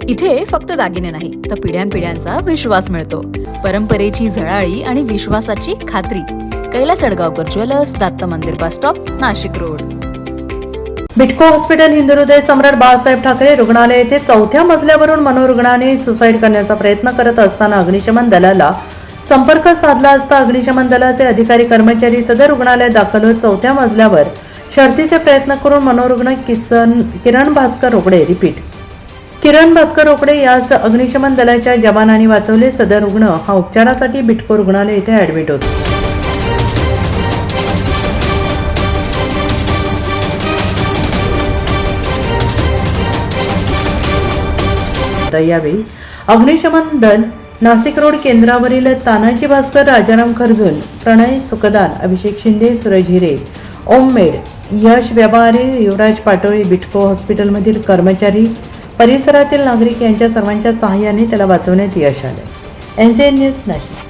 इथे फक्त दागिने नाही तर पिढ्यानपिढ्यांचा विश्वास मिळतो. परंपरेची झळाळी आणि विश्वासाची खात्री. कैलास अडगावकर ज्वेलर्स, दत्त मंदिर bus stop, Nashik road. Bytco hospital, हिंदुहृदय सम्राट बाळासाहेब ठाकरे रुग्णालय येथे 4थ्या मजल्यावरून मनोरुग्णाने सुसाईड करण्याचा प्रयत्न करत असताना अग्निशमन दलाला संपर्क साधला असता अग्निशमन दलाचे अधिकारी कर्मचारी सदर रुग्णालयात दाखल होत 4थ्या मजल्यावर शर्थीचे प्रयत्न करून मनोरुग्ण किरण भास्कर रोकडे यास अग्निशमन दलाच्या जवानांनी वाचवले. सदर रुग्ण हा उपचारासाठी बिटको रुग्णालय येथे ऍडमिट होता. यावेळी अग्निशमन दल, नाशिक रोड केंद्रावरील तानाजी भास्कर, राजाराम खर्जूल, प्रणय सुखदार, अभिषेक शिंदे, सूरज हिरे, ओम मेड, यश व्यापारी, युवराज पाटोळे, बिटको हॉस्पिटलमधील कर्मचारी, परिसरातील नागरिक यांच्या सर्वांच्या सहाय्याने त्याला वाचवण्यात यश आले. NCN news Nashik.